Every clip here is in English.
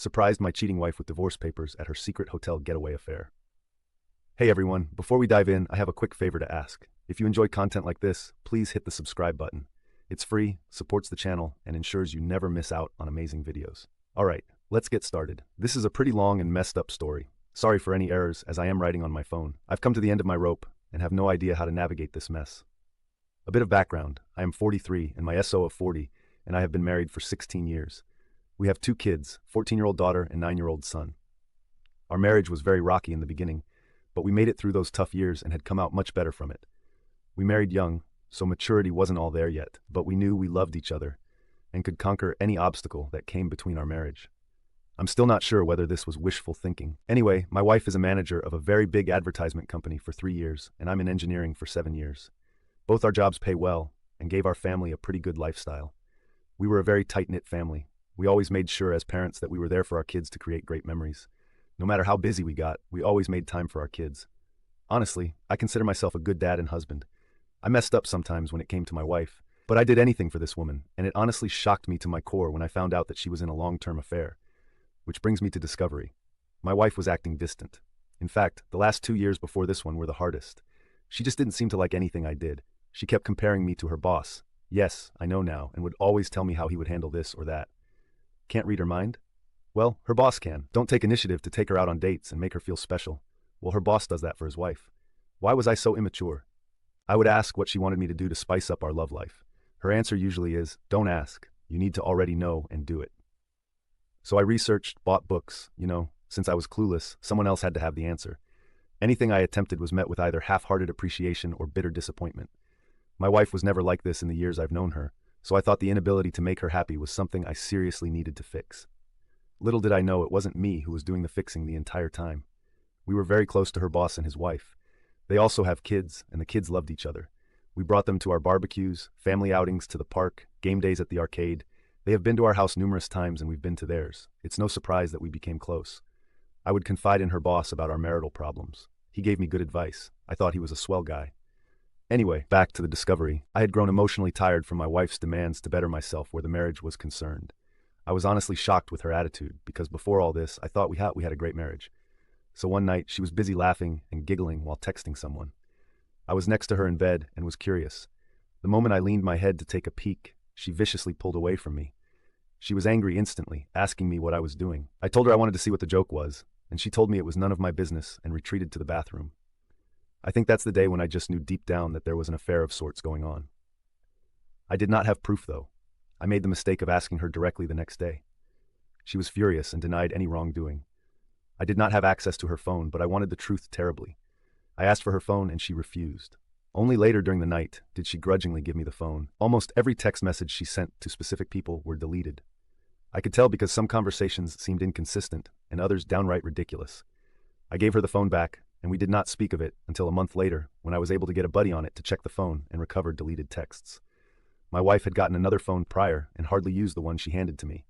surprised my cheating wife with divorce papers at her secret hotel getaway affair. Hey everyone, before we dive in, I have a quick favor to ask. If you enjoy content like this, please hit the subscribe button. It's free, supports the channel, and ensures you never miss out on amazing videos. Alright, let's get started. This is a pretty long and messed up story. Sorry for any errors, as I am writing on my phone. I've come to the end of my rope and have no idea how to navigate this mess. A bit of background. I am 43 and my SO of 40, and I have been married for 16 years. We have 2 kids, 14-year-old daughter and 9-year-old son. Our marriage was very rocky in the beginning, but we made it through those tough years and had come out much better from it. We married young, so maturity wasn't all there yet, but we knew we loved each other and could conquer any obstacle that came between our marriage. I'm still not sure whether this was wishful thinking. Anyway, my wife is a manager of a very big advertisement company for 3 years, and I'm in engineering for 7 years. Both our jobs pay well and gave our family a pretty good lifestyle. We were a very tight-knit family. We always made sure as parents that we were there for our kids to create great memories. No matter how busy we got, we always made time for our kids. Honestly, I consider myself a good dad and husband. I messed up sometimes when it came to my wife, but I did anything for this woman, and it honestly shocked me to my core when I found out that she was in a long-term affair. Which brings me to discovery. My wife was acting distant. In fact, the last 2 years before this one were the hardest. She just didn't seem to like anything I did. She kept comparing me to her boss. Yes, I know now, and would always tell me how he would handle this or that. Can't read her mind? Well, her boss can. Don't take initiative to take her out on dates and make her feel special. Well, her boss does that for his wife. Why was I so immature? I would ask what she wanted me to do to spice up our love life. Her answer usually is, don't ask. You need to already know and do it. So I researched, bought books. Since I was clueless, someone else had to have the answer. Anything I attempted was met with either half-hearted appreciation or bitter disappointment. My wife was never like this in the years I've known her, so I thought the inability to make her happy was something I seriously needed to fix. Little did I know it wasn't me who was doing the fixing the entire time. We were very close to her boss and his wife. They also have kids, and the kids loved each other. We brought them to our barbecues, family outings to the park, game days at the arcade. They have been to our house numerous times and we've been to theirs. It's no surprise that we became close. I would confide in her boss about our marital problems. He gave me good advice. I thought he was a swell guy. Anyway, back to the discovery. I had grown emotionally tired from my wife's demands to better myself where the marriage was concerned. I was honestly shocked with her attitude because before all this, I thought we had a great marriage. So one night, she was busy laughing and giggling while texting someone. I was next to her in bed and was curious. The moment I leaned my head to take a peek, she viciously pulled away from me. She was angry instantly, asking me what I was doing. I told her I wanted to see what the joke was, and she told me it was none of my business and retreated to the bathroom. I think that's the day when I just knew deep down that there was an affair of sorts going on. I did not have proof, though. I made the mistake of asking her directly the next day. She was furious and denied any wrongdoing. I did not have access to her phone, but I wanted the truth terribly. I asked for her phone and she refused. Only later during the night did she grudgingly give me the phone. Almost every text message she sent to specific people were deleted. I could tell because some conversations seemed inconsistent and others downright ridiculous. I gave her the phone back, and we did not speak of it until a month later when I was able to get a buddy on it to check the phone and recover deleted texts. My wife had gotten another phone prior and hardly used the one she handed to me.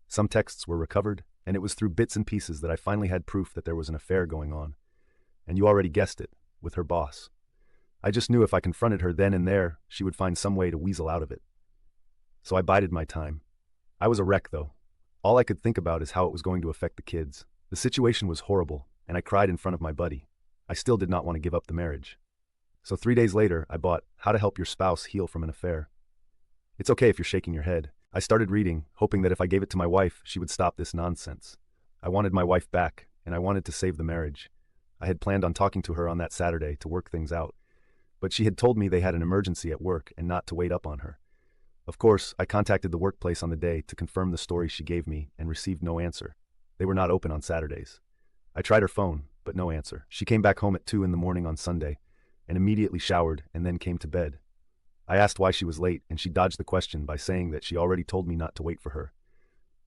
Some texts were recovered, and it was through bits and pieces that I finally had proof that there was an affair going on. And you already guessed it, with her boss. I just knew if I confronted her then and there, she would find some way to weasel out of it. So I bided my time. I was a wreck, though. All I could think about is how it was going to affect the kids. The situation was horrible, and I cried in front of my buddy. I still did not want to give up the marriage. So 3 days later, I bought How to Help Your Spouse Heal from an Affair. It's okay if you're shaking your head. I started reading, hoping that if I gave it to my wife, she would stop this nonsense. I wanted my wife back, and I wanted to save the marriage. I had planned on talking to her on that Saturday to work things out, but she had told me they had an emergency at work and not to wait up on her. Of course, I contacted the workplace on the day to confirm the story she gave me and received no answer. They were not open on Saturdays. I tried her phone, but no answer. She came back home at 2 in the morning on Sunday and immediately showered and then came to bed. I asked why she was late, and she dodged the question by saying that she already told me not to wait for her.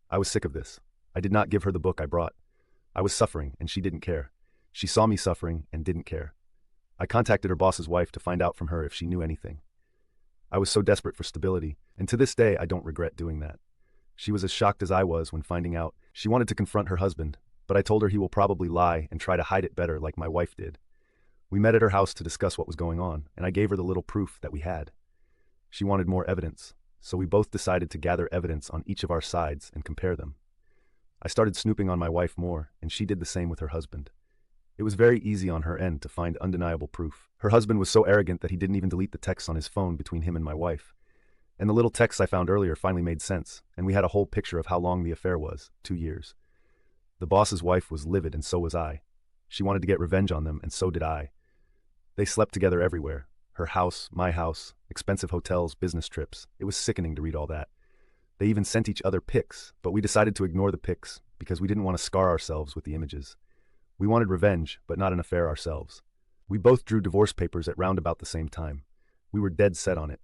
I was sick of this. I did not give her the book I brought. I was suffering, and she didn't care. She saw me suffering and didn't care. I contacted her boss's wife to find out from her if she knew anything. I was so desperate for stability, and to this day I don't regret doing that. She was as shocked as I was when finding out. She wanted to confront her husband, but I told her he will probably lie and try to hide it better like my wife did. We met at her house to discuss what was going on, and I gave her the little proof that we had. She wanted more evidence, so we both decided to gather evidence on each of our sides and compare them. I started snooping on my wife more, and she did the same with her husband. It was very easy on her end to find undeniable proof. Her husband was so arrogant that he didn't even delete the texts on his phone between him and my wife. And the little texts I found earlier finally made sense, and we had a whole picture of how long the affair was, 2 years. The boss's wife was livid, and so was I. She wanted to get revenge on them, and so did I. They slept together everywhere. Her house, my house, expensive hotels, business trips. It was sickening to read all that. They even sent each other pics, but we decided to ignore the pics because we didn't want to scar ourselves with the images. We wanted revenge, but not an affair ourselves. We both drew divorce papers at round about the same time. We were dead set on it.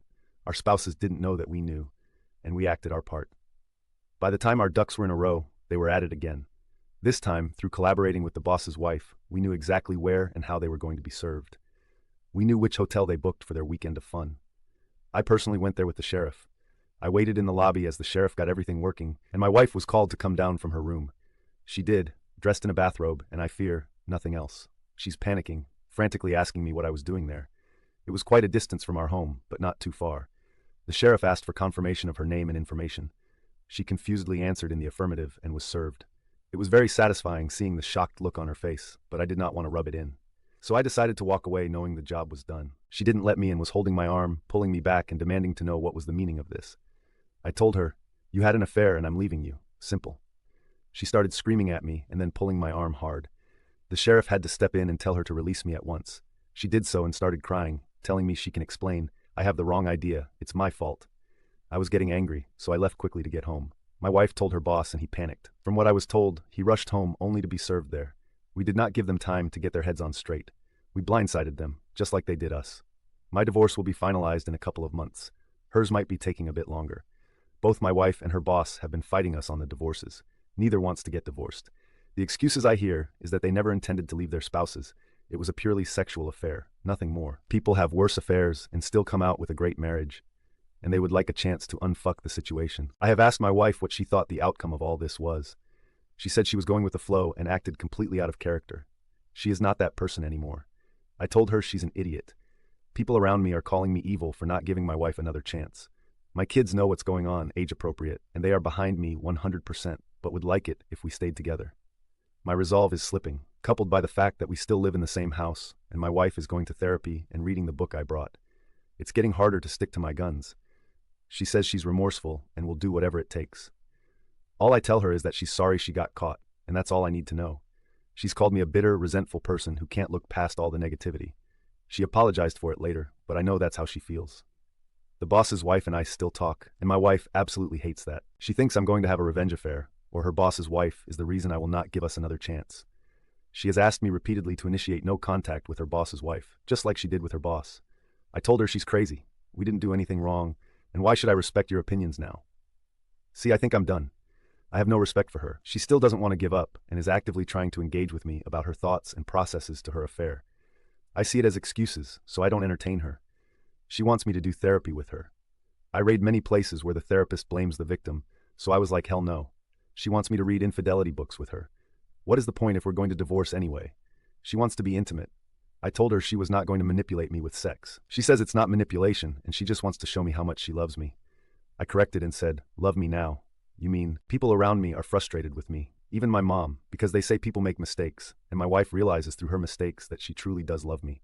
Our spouses didn't know that we knew, and we acted our part. By the time our ducks were in a row, they were at it again. This time, through collaborating with the boss's wife, we knew exactly where and how they were going to be served. We knew which hotel they booked for their weekend of fun. I personally went there with the sheriff. I waited in the lobby as the sheriff got everything working, and my wife was called to come down from her room. She did, dressed in a bathrobe, and I fear nothing else. She's panicking, frantically asking me what I was doing there. It was quite a distance from our home, but not too far. The sheriff asked for confirmation of her name and information. She confusedly answered in the affirmative and was served. It was very satisfying seeing the shocked look on her face, but I did not want to rub it in. So I decided to walk away knowing the job was done. She didn't let me and was holding my arm, pulling me back and demanding to know what was the meaning of this. I told her, "You had an affair and I'm leaving you. Simple." She started screaming at me and then pulling my arm hard. The sheriff had to step in and tell her to release me at once. She did so and started crying, telling me she can explain. I have the wrong idea. It's my fault. I was getting angry, so I left quickly to get home. My wife told her boss and he panicked. From what I was told, he rushed home only to be served there. We did not give them time to get their heads on straight. We blindsided them, just like they did us. My divorce will be finalized in a couple of months. Hers might be taking a bit longer. Both my wife and her boss have been fighting us on the divorces. Neither wants to get divorced. The excuses I hear is that they never intended to leave their spouses. It was a purely sexual affair, nothing more. People have worse affairs and still come out with a great marriage, and they would like a chance to unfuck the situation. I have asked my wife what she thought the outcome of all this was. She said she was going with the flow and acted completely out of character. She is not that person anymore. I told her she's an idiot. People around me are calling me evil for not giving my wife another chance. My kids know what's going on, age appropriate, and they are behind me 100%, but would like it if we stayed together. My resolve is slipping, coupled by the fact that we still live in the same house, and my wife is going to therapy and reading the book I brought. It's getting harder to stick to my guns. She says she's remorseful and will do whatever it takes. All I tell her is that she's sorry she got caught, and that's all I need to know. She's called me a bitter, resentful person who can't look past all the negativity. She apologized for it later, but I know that's how she feels. The boss's wife and I still talk, and my wife absolutely hates that. She thinks I'm going to have a revenge affair, or her boss's wife is the reason I will not give us another chance. She has asked me repeatedly to initiate no contact with her boss's wife, just like she did with her boss. I told her she's crazy. We didn't do anything wrong, and why should I respect your opinions now? See, I think I'm done. I have no respect for her. She still doesn't want to give up and is actively trying to engage with me about her thoughts and processes to her affair. I see it as excuses, so I don't entertain her. She wants me to do therapy with her. I raid many places where the therapist blames the victim, so I was like, hell no. She wants me to read infidelity books with her. What is the point if we're going to divorce anyway? She wants to be intimate. I told her she was not going to manipulate me with sex. She says it's not manipulation, and she just wants to show me how much she loves me. I corrected and said, love me now. You mean, people around me are frustrated with me, even my mom, because they say people make mistakes, and my wife realizes through her mistakes that she truly does love me.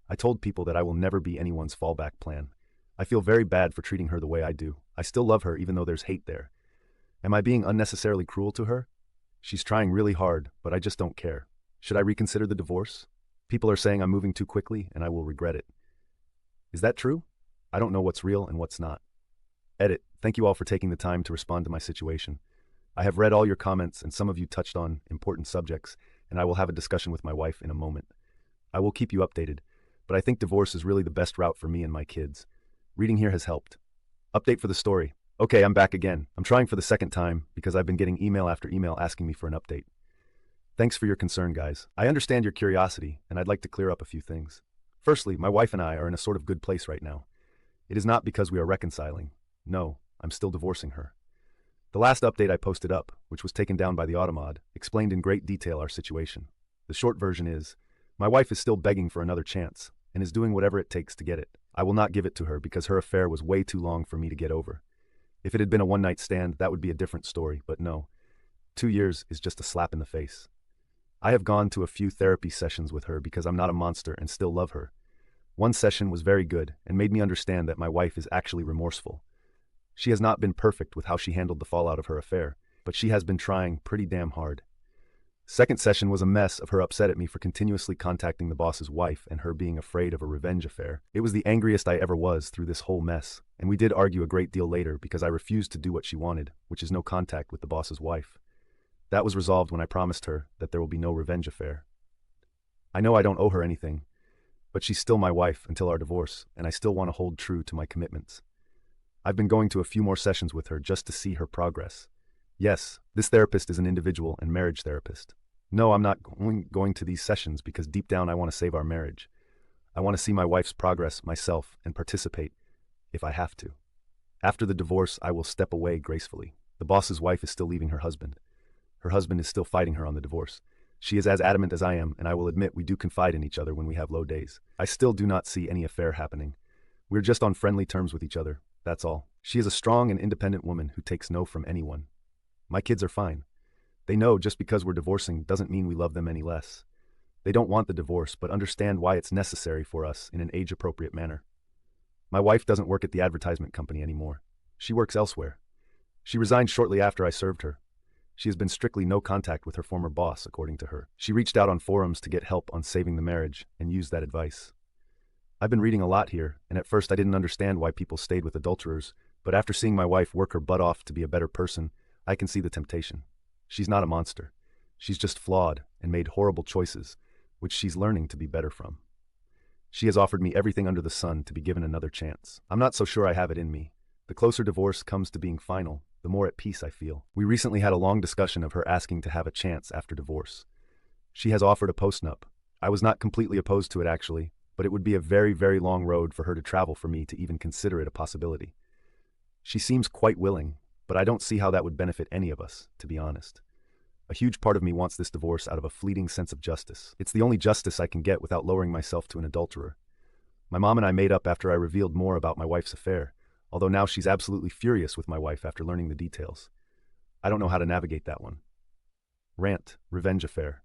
I told people that I will never be anyone's fallback plan. I feel very bad for treating her the way I do. I still love her even though there's hate there. Am I being unnecessarily cruel to her? She's trying really hard, but I just don't care. Should I reconsider the divorce? People are saying I'm moving too quickly and I will regret it. Is that true? I don't know what's real and what's not. Edit. Thank you all for taking the time to respond to my situation. I have read all your comments and some of you touched on important subjects, and I will have a discussion with my wife in a moment. I will keep you updated, but I think divorce is really the best route for me and my kids. Reading here has helped. Update for the story. Okay, I'm back again. I'm trying for the second time because I've been getting email after email asking me for an update. Thanks for your concern, guys. I understand your curiosity, and I'd like to clear up a few things. Firstly, my wife and I are in a sort of good place right now. It is not because we are reconciling. No, I'm still divorcing her. The last update I posted up, which was taken down by the Automod, explained in great detail our situation. The short version is, my wife is still begging for another chance, and is doing whatever it takes to get it. I will not give it to her because her affair was way too long for me to get over. If it had been a one-night stand, that would be a different story, but no. 2 years is just a slap in the face. I have gone to a few therapy sessions with her because I'm not a monster and still love her. One session was very good and made me understand that my wife is actually remorseful. She has not been perfect with how she handled the fallout of her affair, but she has been trying pretty damn hard. Second session was a mess of her upset at me for continuously contacting the boss's wife and her being afraid of a revenge affair. It was the angriest I ever was through this whole mess, and we did argue a great deal later because I refused to do what she wanted, which is no contact with the boss's wife. That was resolved when I promised her that there will be no revenge affair. I know I don't owe her anything, but she's still my wife until our divorce, and I still want to hold true to my commitments. I've been going to a few more sessions with her just to see her progress. Yes, this therapist is an individual and marriage therapist. No, I'm not going to these sessions because deep down I want to save our marriage. I want to see my wife's progress myself and participate if I have to. After the divorce, I will step away gracefully. The boss's wife is still leaving her husband. Her husband is still fighting her on the divorce. She is as adamant as I am, and I will admit we do confide in each other when we have low days. I still do not see any affair happening. We're just on friendly terms with each other, that's all. She is a strong and independent woman who takes no from anyone. My kids are fine. They know just because we're divorcing doesn't mean we love them any less. They don't want the divorce, but understand why it's necessary for us in an age-appropriate manner. My wife doesn't work at the advertisement company anymore. She works elsewhere. She resigned shortly after I served her. She has been strictly no contact with her former boss, according to her. She reached out on forums to get help on saving the marriage and used that advice. I've been reading a lot here, and at first I didn't understand why people stayed with adulterers, but after seeing my wife work her butt off to be a better person, I can see the temptation. She's not a monster. She's just flawed and made horrible choices, which she's learning to be better from. She has offered me everything under the sun to be given another chance. I'm not so sure I have it in me. The closer divorce comes to being final, the more at peace I feel. We recently had a long discussion of her asking to have a chance after divorce. She has offered a postnup. I was not completely opposed to it actually, but it would be a very, very long road for her to travel for me to even consider it a possibility. She seems quite willing, but I don't see how that would benefit any of us, to be honest. A huge part of me wants this divorce out of a fleeting sense of justice. It's the only justice I can get without lowering myself to an adulterer. My mom and I made up after I revealed more about my wife's affair, although now she's absolutely furious with my wife after learning the details. I don't know how to navigate that one. Rant, revenge affair.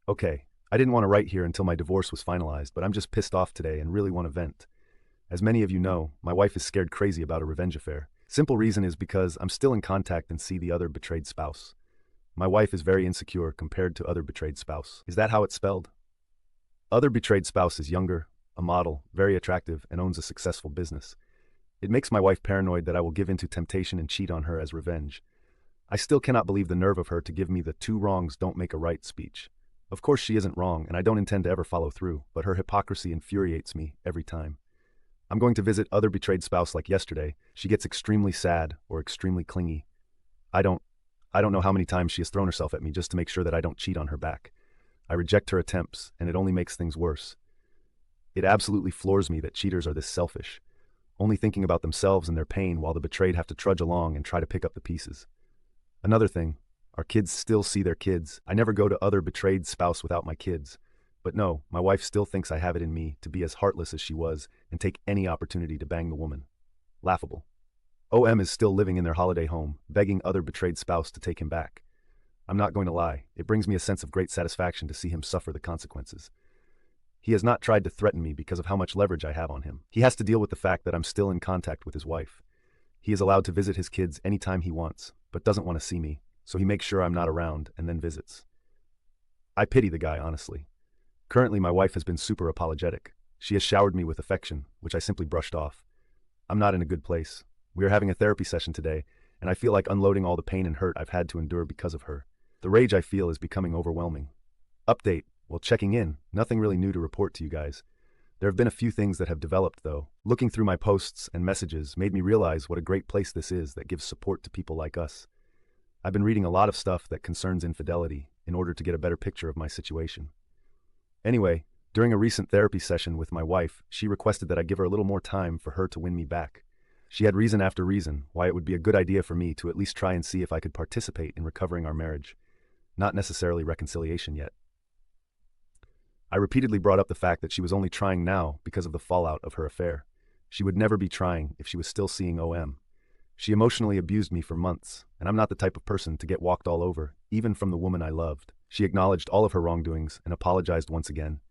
Okay, I didn't want to write here until my divorce was finalized, but I'm just pissed off today and really want to vent. As many of you know, my wife is scared crazy about a revenge affair. Simple reason is because I'm still in contact and see the other betrayed spouse. My wife is very insecure compared to other betrayed spouse. Is that how it's spelled? Other betrayed spouse is younger, a model, very attractive, and owns a successful business. It makes my wife paranoid that I will give in to temptation and cheat on her as revenge. I still cannot believe the nerve of her to give me the two wrongs don't make a right speech. Of course she isn't wrong, and I don't intend to ever follow through, but her hypocrisy infuriates me every time. I'm going to visit other betrayed spouse like yesterday. She gets extremely sad or extremely clingy. I don't know how many times she has thrown herself at me just to make sure that I don't cheat on her back. I reject her attempts, and it only makes things worse. It absolutely floors me that cheaters are this selfish, only thinking about themselves and their pain while the betrayed have to trudge along and try to pick up the pieces. Another thing, our kids still see their kids. I never go to other betrayed spouse without my kids. But no, my wife still thinks I have it in me to be as heartless as she was and take any opportunity to bang the woman. Laughable. OM is still living in their holiday home, begging other betrayed spouse to take him back. I'm not going to lie, it brings me a sense of great satisfaction to see him suffer the consequences. He has not tried to threaten me because of how much leverage I have on him. He has to deal with the fact that I'm still in contact with his wife. He is allowed to visit his kids anytime he wants, but doesn't want to see me, so he makes sure I'm not around and then visits. I pity the guy, honestly. Currently, my wife has been super apologetic. She has showered me with affection, which I simply brushed off. I'm not in a good place. We are having a therapy session today, and I feel like unloading all the pain and hurt I've had to endure because of her. The rage I feel is becoming overwhelming. Update. Well, checking in. Nothing really new to report to you guys. There have been a few things that have developed, though. Looking through my posts and messages made me realize what a great place this is that gives support to people like us. I've been reading a lot of stuff that concerns infidelity in order to get a better picture of my situation. Anyway, during a recent therapy session with my wife, she requested that I give her a little more time for her to win me back. She had reason after reason why it would be a good idea for me to at least try and see if I could participate in recovering our marriage. Not necessarily reconciliation yet. I repeatedly brought up the fact that she was only trying now because of the fallout of her affair. She would never be trying if she was still seeing OM. She emotionally abused me for months, and I'm not the type of person to get walked all over, even from the woman I loved. She acknowledged all of her wrongdoings and apologized once again.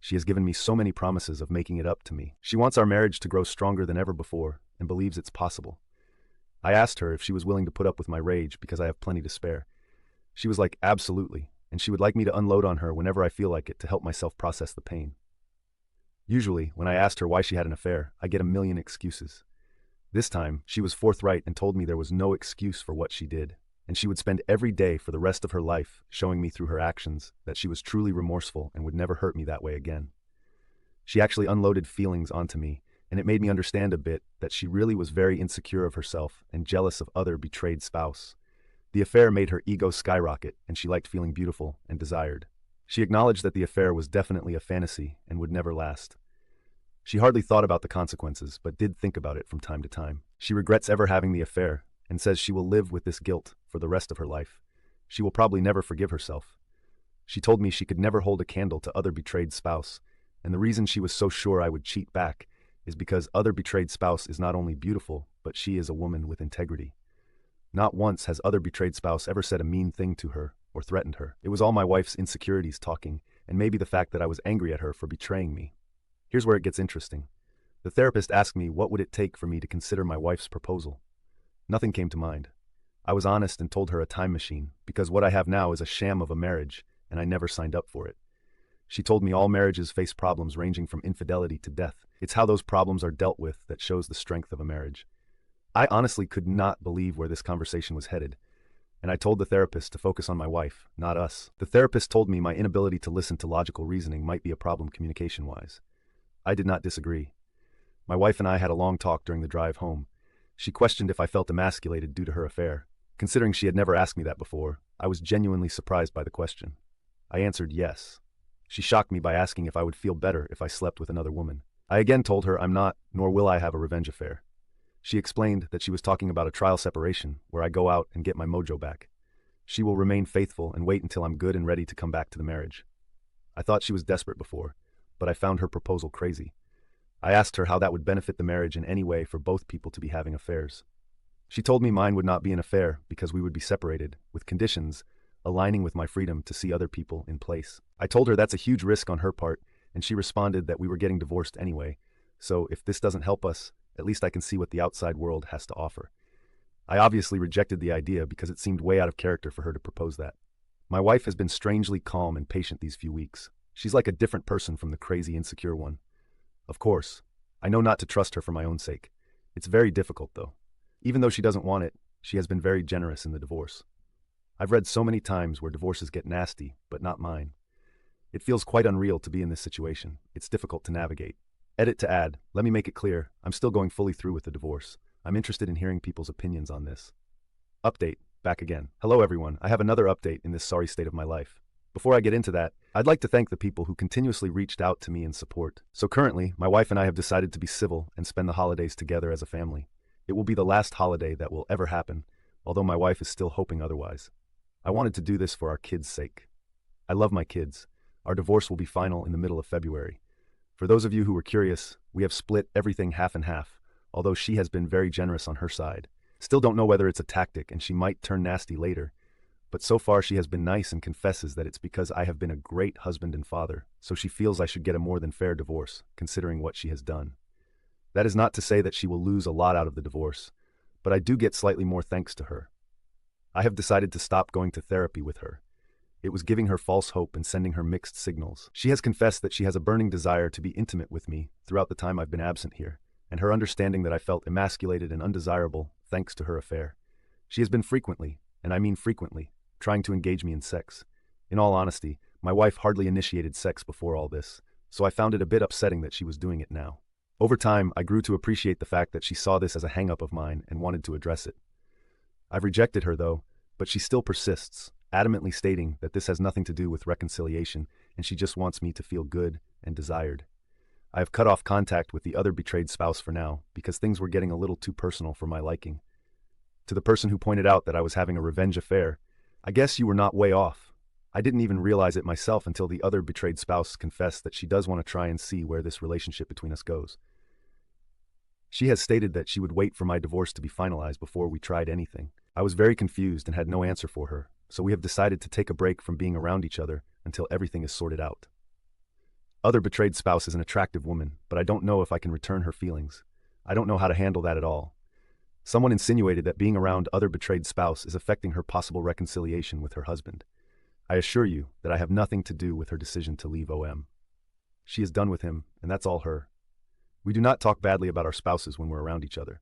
She has given me so many promises of making it up to me. She wants our marriage to grow stronger than ever before and believes it's possible. I asked her if she was willing to put up with my rage because I have plenty to spare. She was like, absolutely, and she would like me to unload on her whenever I feel like it to help myself process the pain. Usually, when I asked her why she had an affair, I get a million excuses. This time, she was forthright and told me there was no excuse for what she did, and she would spend every day for the rest of her life showing me through her actions that she was truly remorseful and would never hurt me that way again. She actually unloaded feelings onto me, and it made me understand a bit that she really was very insecure of herself and jealous of other betrayed spouse. The affair made her ego skyrocket, and she liked feeling beautiful and desired. She acknowledged that the affair was definitely a fantasy and would never last. She hardly thought about the consequences, but did think about it from time to time. She regrets ever having the affair, and says she will live with this guilt for the rest of her life. She will probably never forgive herself. She told me she could never hold a candle to other betrayed spouse, and the reason she was so sure I would cheat back is because other betrayed spouse is not only beautiful, but she is a woman with integrity. Not once has other betrayed spouse ever said a mean thing to her or threatened her. It was all my wife's insecurities talking, and maybe the fact that I was angry at her for betraying me. Here's where it gets interesting. The therapist asked me what would it take for me to consider my wife's proposal. Nothing came to mind. I was honest and told her a time machine, because what I have now is a sham of a marriage, and I never signed up for it. She told me all marriages face problems ranging from infidelity to death. It's how those problems are dealt with that shows the strength of a marriage. I honestly could not believe where this conversation was headed, and I told the therapist to focus on my wife, not us. The therapist told me my inability to listen to logical reasoning might be a problem communication-wise. I did not disagree. My wife and I had a long talk during the drive home. She questioned if I felt emasculated due to her affair. Considering she had never asked me that before, I was genuinely surprised by the question. I answered yes. She shocked me by asking if I would feel better if I slept with another woman. I again told her I'm not, nor will I have a revenge affair. She explained that she was talking about a trial separation where I go out and get my mojo back. She will remain faithful and wait until I'm good and ready to come back to the marriage. I thought she was desperate before, but I found her proposal crazy. I asked her how that would benefit the marriage in any way for both people to be having affairs. She told me mine would not be an affair because we would be separated, with conditions aligning with my freedom to see other people in place. I told her that's a huge risk on her part, and she responded that we were getting divorced anyway, so if this doesn't help us, at least I can see what the outside world has to offer. I obviously rejected the idea because it seemed way out of character for her to propose that. My wife has been strangely calm and patient these few weeks. She's like a different person from the crazy, insecure one. Of course, I know not to trust her for my own sake. It's very difficult, though. Even though she doesn't want it, she has been very generous in the divorce. I've read so many times where divorces get nasty, but not mine. It feels quite unreal to be in this situation. It's difficult to navigate. Edit to add, let me make it clear, I'm still going fully through with the divorce. I'm interested in hearing people's opinions on this. Update, back again. Hello everyone, I have another update in this sorry state of my life. Before I get into that, I'd like to thank the people who continuously reached out to me in support. So currently, my wife and I have decided to be civil and spend the holidays together as a family. It will be the last holiday that will ever happen, although my wife is still hoping otherwise. I wanted to do this for our kids' sake. I love my kids. Our divorce will be final in the middle of February. For those of you who were curious, we have split everything half and half, although she has been very generous on her side. Still don't know whether it's a tactic and she might turn nasty later, but so far she has been nice and confesses that it's because I have been a great husband and father, so she feels I should get a more than fair divorce, considering what she has done. That is not to say that she will lose a lot out of the divorce, but I do get slightly more thanks to her. I have decided to stop going to therapy with her. It was giving her false hope and sending her mixed signals. She has confessed that she has a burning desire to be intimate with me throughout the time I've been absent here, and her understanding that I felt emasculated and undesirable thanks to her affair. She has been frequently, and I mean frequently, trying to engage me in sex. In all honesty, my wife hardly initiated sex before all this, so I found it a bit upsetting that she was doing it now. Over time, I grew to appreciate the fact that she saw this as a hang-up of mine and wanted to address it. I've rejected her, though, but she still persists, adamantly stating that this has nothing to do with reconciliation and she just wants me to feel good and desired. I have cut off contact with the other betrayed spouse for now because things were getting a little too personal for my liking. To the person who pointed out that I was having a revenge affair, I guess you were not way off. I didn't even realize it myself until the other betrayed spouse confessed that she does want to try and see where this relationship between us goes. She has stated that she would wait for my divorce to be finalized before we tried anything. I was very confused and had no answer for her, so we have decided to take a break from being around each other until everything is sorted out. Other betrayed spouse is an attractive woman, but I don't know if I can return her feelings. I don't know how to handle that at all. Someone insinuated that being around other betrayed spouse is affecting her possible reconciliation with her husband. I assure you that I have nothing to do with her decision to leave OM. She is done with him, and that's all her. We do not talk badly about our spouses when we're around each other.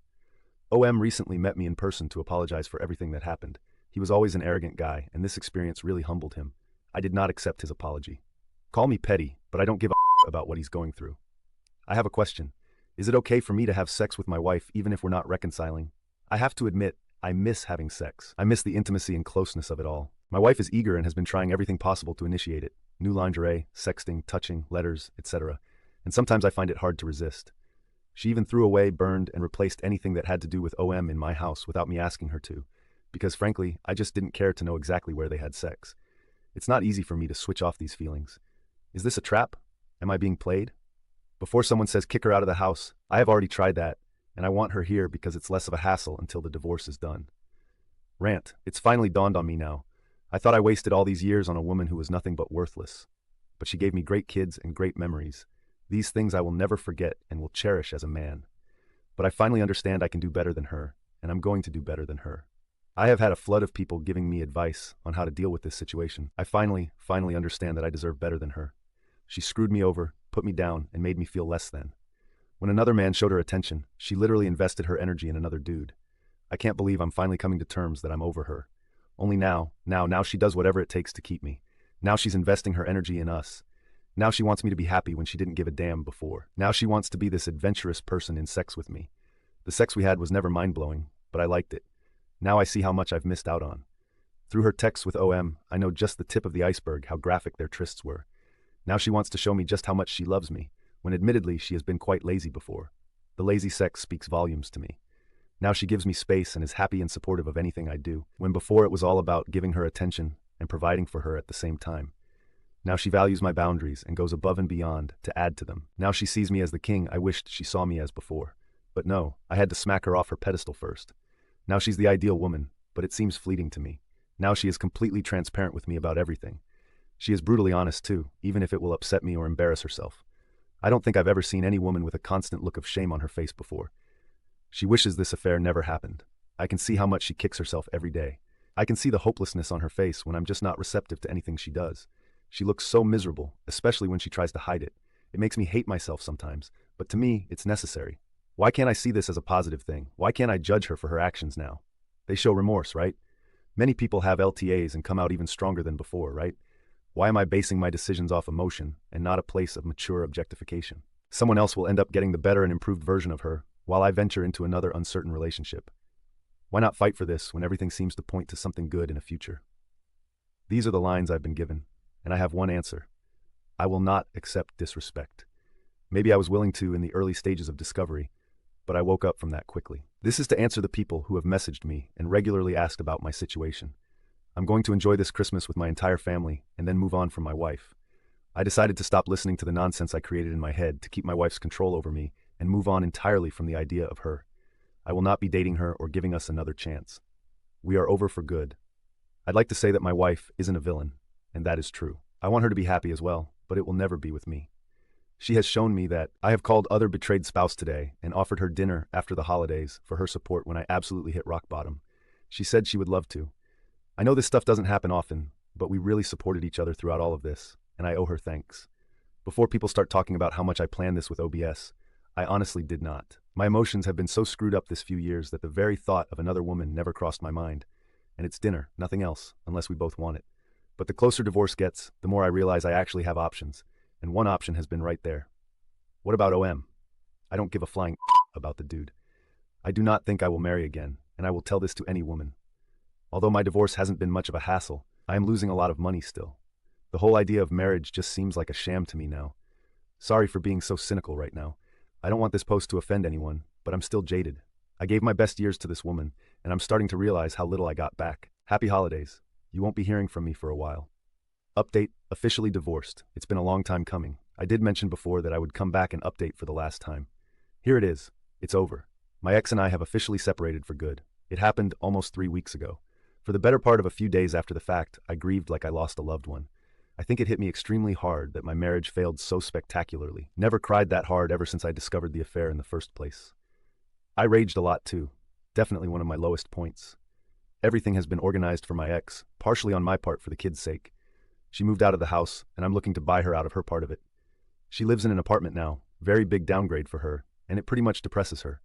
OM recently met me in person to apologize for everything that happened. He was always an arrogant guy, and this experience really humbled him. I did not accept his apology. Call me petty, but I don't give a about what he's going through. I have a question. Is it okay for me to have sex with my wife even if we're not reconciling? I have to admit, I miss having sex. I miss the intimacy and closeness of it all. My wife is eager and has been trying everything possible to initiate it. New lingerie, sexting, touching, letters, etc. And sometimes I find it hard to resist. She even threw away, burned, and replaced anything that had to do with OM in my house without me asking her to, because frankly, I just didn't care to know exactly where they had sex. It's not easy for me to switch off these feelings. Is this a trap? Am I being played? Before someone says kick her out of the house, I have already tried that, and I want her here because it's less of a hassle until the divorce is done. Rant. It's finally dawned on me now. I thought I wasted all these years on a woman who was nothing but worthless. But she gave me great kids and great memories. These things I will never forget and will cherish as a man. But I finally understand I can do better than her, and I'm going to do better than her. I have had a flood of people giving me advice on how to deal with this situation. I finally understand that I deserve better than her. She screwed me over, put me down, and made me feel less than. When another man showed her attention, she literally invested her energy in another dude. I can't believe I'm finally coming to terms that I'm over her. Only now she does whatever it takes to keep me. Now she's investing her energy in us. Now she wants me to be happy when she didn't give a damn before. Now she wants to be this adventurous person in sex with me. The sex we had was never mind-blowing, but I liked it. Now I see how much I've missed out on. Through her texts with OM, I know just the tip of the iceberg how graphic their trysts were. Now she wants to show me just how much she loves me, when admittedly she has been quite lazy before. The lazy sex speaks volumes to me. Now she gives me space and is happy and supportive of anything I do, when before it was all about giving her attention and providing for her at the same time. Now she values my boundaries and goes above and beyond to add to them. Now she sees me as the king I wished she saw me as before. But no, I had to smack her off her pedestal first. Now she's the ideal woman, but it seems fleeting to me. Now she is completely transparent with me about everything. She is brutally honest too, even if it will upset me or embarrass herself. I don't think I've ever seen any woman with a constant look of shame on her face before. She wishes this affair never happened. I can see how much she kicks herself every day. I can see the hopelessness on her face when I'm just not receptive to anything she does. She looks so miserable, especially when she tries to hide it. It makes me hate myself sometimes, but to me, it's necessary. Why can't I see this as a positive thing? Why can't I judge her for her actions now? They show remorse, right? Many people have LTAs and come out even stronger than before, right? Why am I basing my decisions off emotion and not a place of mature objectification? Someone else will end up getting the better and improved version of her, while I venture into another uncertain relationship. Why not fight for this when everything seems to point to something good in a future? These are the lines I've been given, and I have one answer. I will not accept disrespect. Maybe I was willing to in the early stages of discovery, but I woke up from that quickly. This is to answer the people who have messaged me and regularly asked about my situation. I'm going to enjoy this Christmas with my entire family and then move on from my wife. I decided to stop listening to the nonsense I created in my head to keep my wife's control over me and move on entirely from the idea of her. I will not be dating her or giving us another chance. We are over for good. I'd like to say that my wife isn't a villain, and that is true. I want her to be happy as well, but it will never be with me. She has shown me that. I have called other betrayed spouse today and offered her dinner after the holidays for her support when I absolutely hit rock bottom. She said she would love to. I know this stuff doesn't happen often, but we really supported each other throughout all of this, and I owe her thanks. Before people start talking about how much I planned this with OBS, I honestly did not. My emotions have been so screwed up this few years that the very thought of another woman never crossed my mind. And it's dinner, nothing else, unless we both want it. But the closer divorce gets, the more I realize I actually have options, and one option has been right there. What about OM? I don't give a flying about the dude. I do not think I will marry again, and I will tell this to any woman. Although my divorce hasn't been much of a hassle, I am losing a lot of money still. The whole idea of marriage just seems like a sham to me now. Sorry for being so cynical right now. I don't want this post to offend anyone, but I'm still jaded. I gave my best years to this woman, and I'm starting to realize how little I got back. Happy holidays. You won't be hearing from me for a while. Update, officially divorced. It's been a long time coming. I did mention before that I would come back and update for the last time. Here it is. It's over. My ex and I have officially separated for good. It happened almost 3 weeks ago. For the better part of a few days after the fact, I grieved like I lost a loved one. I think it hit me extremely hard that my marriage failed so spectacularly. Never cried that hard ever since I discovered the affair in the first place. I raged a lot too. Definitely one of my lowest points. Everything has been organized for my ex, partially on my part for the kids' sake. She moved out of the house, and I'm looking to buy her out of her part of it. She lives in an apartment now, very big downgrade for her, and it pretty much depresses her.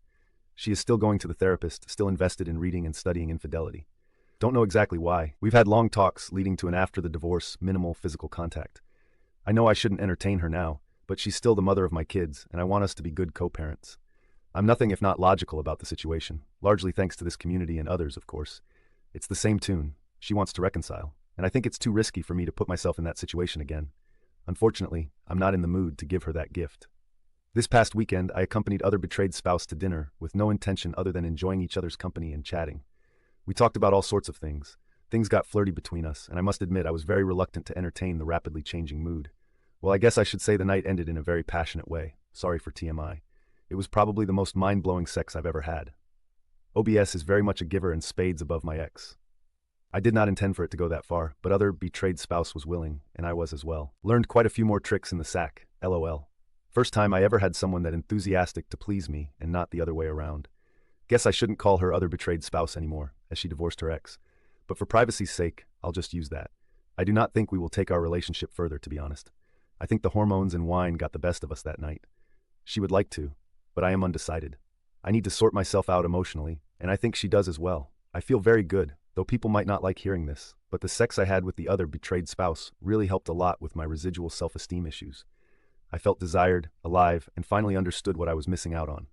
She is still going to the therapist, still invested in reading and studying infidelity. Don't know exactly why. We've had long talks leading to an after the divorce, minimal physical contact. I know I shouldn't entertain her now, but she's still the mother of my kids, and I want us to be good co-parents. I'm nothing if not logical about the situation, largely thanks to this community and others, of course. It's the same tune. She wants to reconcile, and I think it's too risky for me to put myself in that situation again. Unfortunately, I'm not in the mood to give her that gift. This past weekend, I accompanied other betrayed spouse to dinner with no intention other than enjoying each other's company and chatting. We talked about all sorts of things. Things got flirty between us, and I must admit I was very reluctant to entertain the rapidly changing mood. Well, I guess I should say the night ended in a very passionate way. Sorry for TMI. It was probably the most mind-blowing sex I've ever had. OBS is very much a giver and spades above my ex. I did not intend for it to go that far, but other betrayed spouse was willing, and I was as well. Learned quite a few more tricks in the sack, LOL. First time I ever had someone that enthusiastic to please me and not the other way around. Guess I shouldn't call her other betrayed spouse anymore, as she divorced her ex. But for privacy's sake, I'll just use that. I do not think we will take our relationship further, to be honest. I think the hormones and wine got the best of us that night. She would like to, but I am undecided. I need to sort myself out emotionally, and I think she does as well. I feel very good, though people might not like hearing this, but the sex I had with the other betrayed spouse really helped a lot with my residual self-esteem issues. I felt desired, alive, and finally understood what I was missing out on.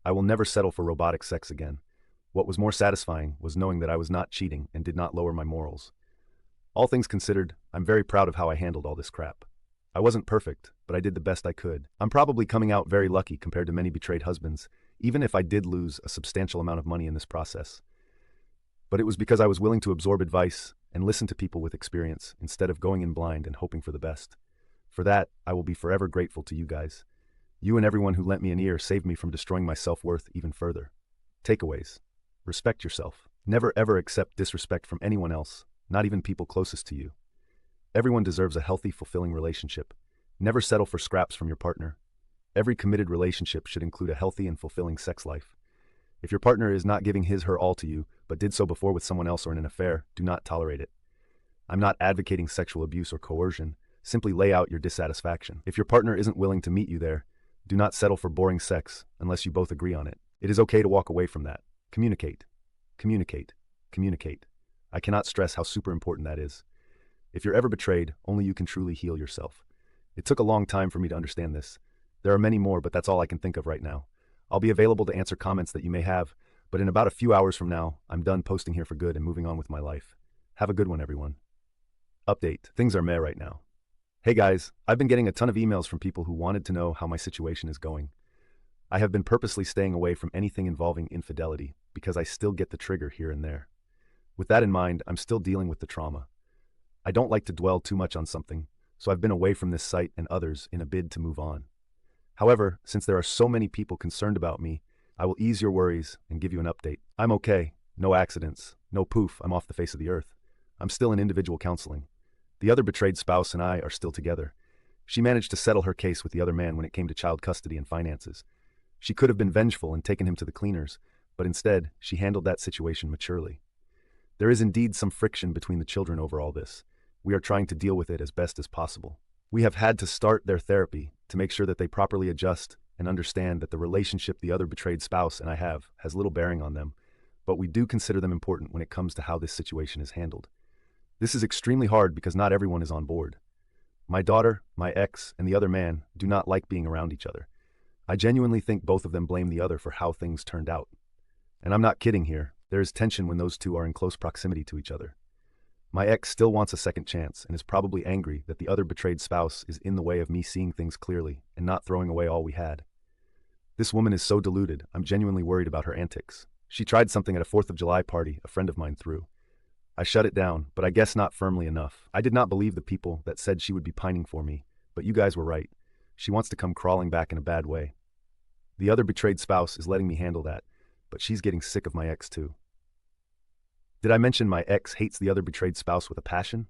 I will never settle for robotic sex again. What was more satisfying was knowing that I was not cheating and did not lower my morals. All things considered, I'm very proud of how I handled all this crap. I wasn't perfect, but I did the best I could. I'm probably coming out very lucky compared to many betrayed husbands, even if I did lose a substantial amount of money in this process. But it was because I was willing to absorb advice and listen to people with experience instead of going in blind and hoping for the best. For that, I will be forever grateful to you guys. You and everyone who lent me an ear saved me from destroying my self-worth even further. Takeaways. Respect yourself. Never ever accept disrespect from anyone else, not even people closest to you. Everyone deserves a healthy, fulfilling relationship. Never settle for scraps from your partner. Every committed relationship should include a healthy and fulfilling sex life. If your partner is not giving his/her all to you, but did so before with someone else or in an affair, do not tolerate it. I'm not advocating sexual abuse or coercion. Simply lay out your dissatisfaction. If your partner isn't willing to meet you there, do not settle for boring sex unless you both agree on it. It is okay to walk away from that. Communicate. Communicate. Communicate. I cannot stress how super important that is. If you're ever betrayed, only you can truly heal yourself. It took a long time for me to understand this. There are many more, but that's all I can think of right now. I'll be available to answer comments that you may have, but in about a few hours from now, I'm done posting here for good and moving on with my life. Have a good one, everyone. Update. Things are meh right now. Hey guys, I've been getting a ton of emails from people who wanted to know how my situation is going. I have been purposely staying away from anything involving infidelity because I still get the trigger here and there. With that in mind, I'm still dealing with the trauma. I don't like to dwell too much on something, so I've been away from this site and others in a bid to move on. However, since there are so many people concerned about me, I will ease your worries and give you an update. I'm okay. No accidents. No poof, I'm off the face of the earth. I'm still in individual counseling. The other betrayed spouse and I are still together. She managed to settle her case with the other man when it came to child custody and finances. She could have been vengeful and taken him to the cleaners, but instead, she handled that situation maturely. There is indeed some friction between the children over all this. We are trying to deal with it as best as possible. We have had to start their therapy to make sure that they properly adjust and understand that the relationship the other betrayed spouse and I have has little bearing on them, but we do consider them important when it comes to how this situation is handled. This is extremely hard because not everyone is on board. My daughter, my ex, and the other man do not like being around each other. I genuinely think both of them blame the other for how things turned out. And I'm not kidding here. There is tension when those two are in close proximity to each other. My ex still wants a second chance and is probably angry that the other betrayed spouse is in the way of me seeing things clearly and not throwing away all we had. This woman is so deluded, I'm genuinely worried about her antics. She tried something at a 4th of July party a friend of mine threw. I shut it down, but I guess not firmly enough. I did not believe the people that said she would be pining for me, but you guys were right. She wants to come crawling back in a bad way. The other betrayed spouse is letting me handle that, but she's getting sick of my ex too. Did I mention my ex hates the other betrayed spouse with a passion?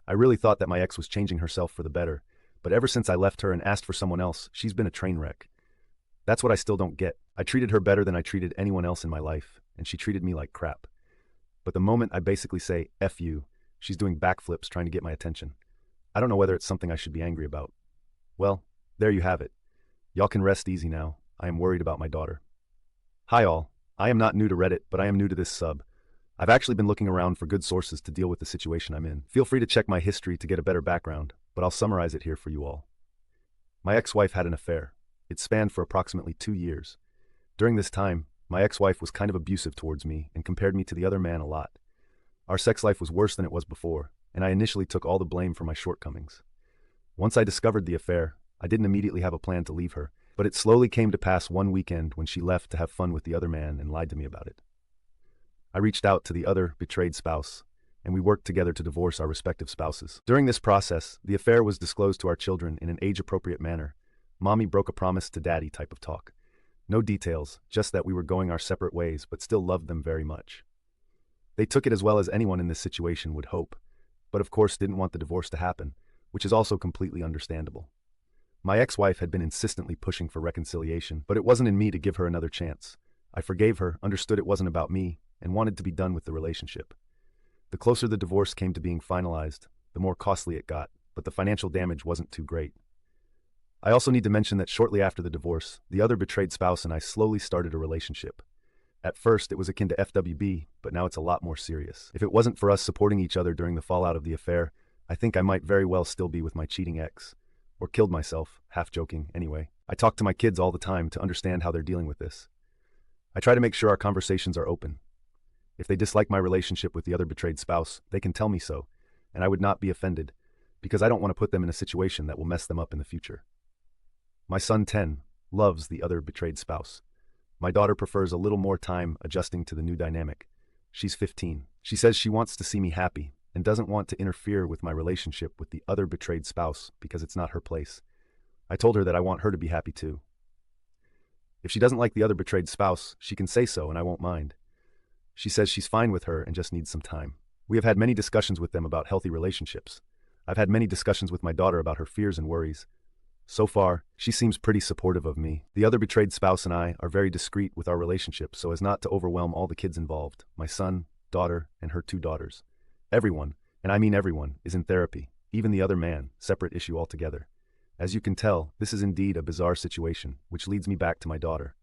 I really thought that my ex was changing herself for the better, but ever since I left her and asked for someone else, she's been a train wreck. That's what I still don't get. I treated her better than I treated anyone else in my life, and she treated me like crap. But the moment I basically say, F you, she's doing backflips trying to get my attention. I don't know whether it's something I should be angry about. Well, there you have it. Y'all can rest easy now. I am worried about my daughter. Hi all. I am not new to Reddit, but I am new to this sub. I've actually been looking around for good sources to deal with the situation I'm in. Feel free to check my history to get a better background, but I'll summarize it here for you all. My ex-wife had an affair. It spanned for approximately 2 years. During this time, my ex-wife was kind of abusive towards me and compared me to the other man a lot. Our sex life was worse than it was before, and I initially took all the blame for my shortcomings. Once I discovered the affair, I didn't immediately have a plan to leave her, but it slowly came to pass one weekend when she left to have fun with the other man and lied to me about it. I reached out to the other betrayed spouse, and we worked together to divorce our respective spouses. During this process, the affair was disclosed to our children in an age-appropriate manner. Mommy broke a promise to daddy type of talk. No details, just that we were going our separate ways but still loved them very much. They took it as well as anyone in this situation would hope, but of course didn't want the divorce to happen, which is also completely understandable. My ex-wife had been insistently pushing for reconciliation, but it wasn't in me to give her another chance. I forgave her, understood it wasn't about me, and wanted to be done with the relationship. The closer the divorce came to being finalized, the more costly it got, but the financial damage wasn't too great. I also need to mention that shortly after the divorce, the other betrayed spouse and I slowly started a relationship. At first, it was akin to FWB, but now it's a lot more serious. If it wasn't for us supporting each other during the fallout of the affair, I think I might very well still be with my cheating ex. Or killed myself, half joking, anyway. I talk to my kids all the time to understand how they're dealing with this. I try to make sure our conversations are open. If they dislike my relationship with the other betrayed spouse, they can tell me so, and I would not be offended, because I don't want to put them in a situation that will mess them up in the future. My son 10 loves the other betrayed spouse. My daughter prefers a little more time adjusting to the new dynamic. She's 15. She says she wants to see me happy and doesn't want to interfere with my relationship with the other betrayed spouse because it's not her place. I told her that I want her to be happy too. If she doesn't like the other betrayed spouse, she can say so and I won't mind. She says she's fine with her and just needs some time. We have had many discussions with them about healthy relationships. I've had many discussions with my daughter about her fears and worries. So far, she seems pretty supportive of me. The other betrayed spouse and I are very discreet with our relationship so as not to overwhelm all the kids involved, my son, daughter, and her 2 daughters. Everyone, and I mean everyone, is in therapy, even the other man, separate issue altogether. As you can tell, this is indeed a bizarre situation, which leads me back to my daughter.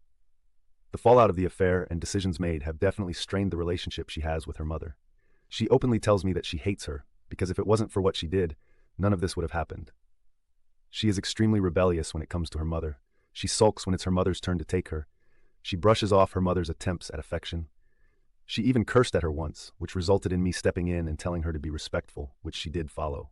The fallout of the affair and decisions made have definitely strained the relationship she has with her mother. She openly tells me that she hates her, because if it wasn't for what she did, none of this would have happened. She is extremely rebellious when it comes to her mother. She sulks when it's her mother's turn to take her. She brushes off her mother's attempts at affection. She even cursed at her once, which resulted in me stepping in and telling her to be respectful, which she did follow.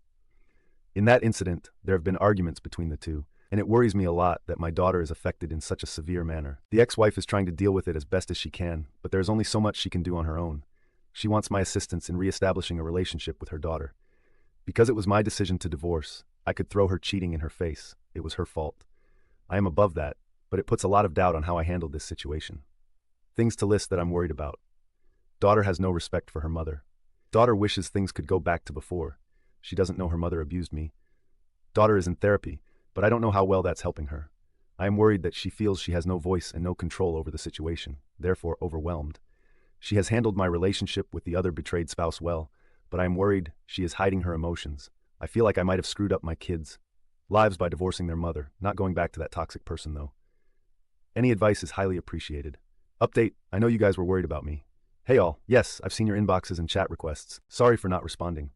In that incident, there have been arguments between the two, and it worries me a lot that my daughter is affected in such a severe manner. The ex-wife is trying to deal with it as best as she can, but there is only so much she can do on her own. She wants my assistance in reestablishing a relationship with her daughter. Because it was my decision to divorce, I could throw her cheating in her face. It was her fault. I am above that, but it puts a lot of doubt on how I handled this situation. Things to list that I'm worried about. Daughter has no respect for her mother. Daughter wishes things could go back to before. She doesn't know her mother abused me. Daughter is in therapy, but I don't know how well that's helping her. I am worried that she feels she has no voice and no control over the situation, therefore overwhelmed. She has handled my relationship with the other betrayed spouse well, but I am worried she is hiding her emotions. I feel like I might have screwed up my kids' lives by divorcing their mother, not going back to that toxic person though. Any advice is highly appreciated. Update, I know you guys were worried about me. Hey all, yes, I've seen your inboxes and chat requests. Sorry for not responding.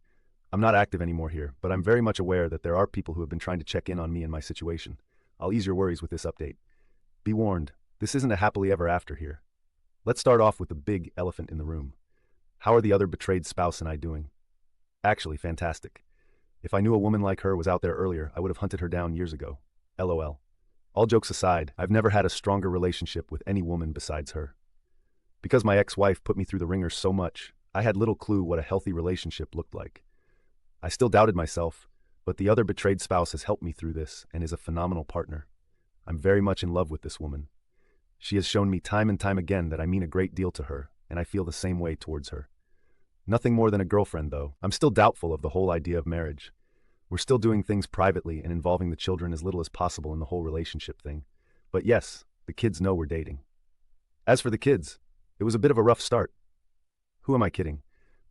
I'm not active anymore here, but I'm very much aware that there are people who have been trying to check in on me and my situation. I'll ease your worries with this update. Be warned, this isn't a happily ever after here. Let's start off with the big elephant in the room. How are the other betrayed spouse and I doing? Actually, fantastic. If I knew a woman like her was out there earlier, I would have hunted her down years ago. LOL. All jokes aside, I've never had a stronger relationship with any woman besides her. Because my ex-wife put me through the ringer so much, I had little clue what a healthy relationship looked like. I still doubted myself, but the other betrayed spouse has helped me through this and is a phenomenal partner. I'm very much in love with this woman. She has shown me time and time again that I mean a great deal to her, and I feel the same way towards her. Nothing more than a girlfriend, though. I'm still doubtful of the whole idea of marriage. We're still doing things privately and involving the children as little as possible in the whole relationship thing. But yes, the kids know we're dating. As for the kids, it was a bit of a rough start. Who am I kidding?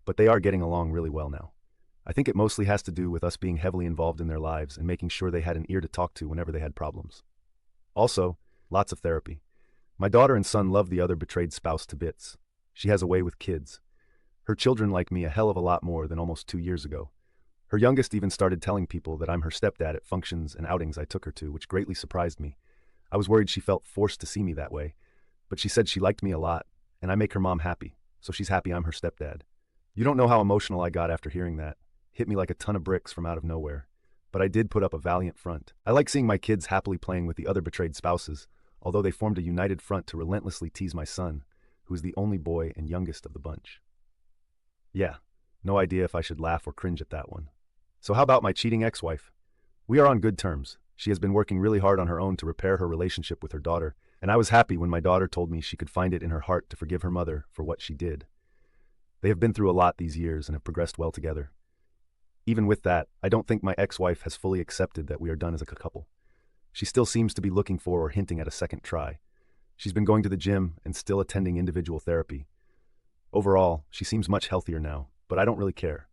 But they are getting along really well now. I think it mostly has to do with us being heavily involved in their lives and making sure they had an ear to talk to whenever they had problems. Also, lots of therapy. My daughter and son love the other betrayed spouse to bits. She has a way with kids. Her children like me a hell of a lot more than almost 2 years ago. Her youngest even started telling people that I'm her stepdad at functions and outings I took her to, which greatly surprised me. I was worried she felt forced to see me that way, but she said she liked me a lot, and I make her mom happy, so she's happy I'm her stepdad. You don't know how emotional I got after hearing that. Hit me like a ton of bricks from out of nowhere. But I did put up a valiant front. I like seeing my kids happily playing with the other betrayed spouses, although they formed a united front to relentlessly tease my son, who is the only boy and youngest of the bunch. Yeah, no idea if I should laugh or cringe at that one. So how about my cheating ex-wife? We are on good terms. She has been working really hard on her own to repair her relationship with her daughter, and I was happy when my daughter told me she could find it in her heart to forgive her mother for what she did. They have been through a lot these years and have progressed well together. Even with that, I don't think my ex-wife has fully accepted that we are done as a couple. She still seems to be looking for or hinting at a second try. She's been going to the gym and still attending individual therapy. Overall, she seems much healthier now, but I don't really care.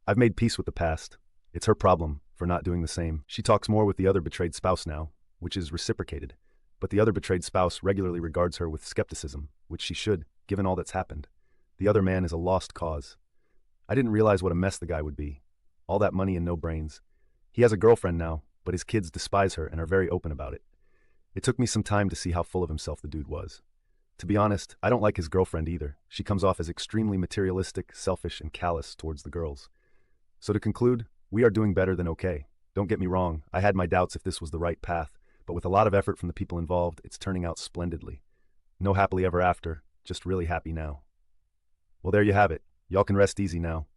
I've made peace with the past. It's her problem for not doing the same. She talks more with the other betrayed spouse now, which is reciprocated, but the other betrayed spouse regularly regards her with skepticism, which she should, given all that's happened. The other man is a lost cause. I didn't realize what a mess the guy would be. All that money and no brains. He has a girlfriend now, but his kids despise her and are very open about it. It took me some time to see how full of himself the dude was. To be honest, I don't like his girlfriend either. She comes off as extremely materialistic, selfish, and callous towards the girls. So to conclude, we are doing better than okay. Don't get me wrong, I had my doubts if this was the right path, but with a lot of effort from the people involved, it's turning out splendidly. No happily ever after, just really happy now. Well, there you have it. Y'all can rest easy now.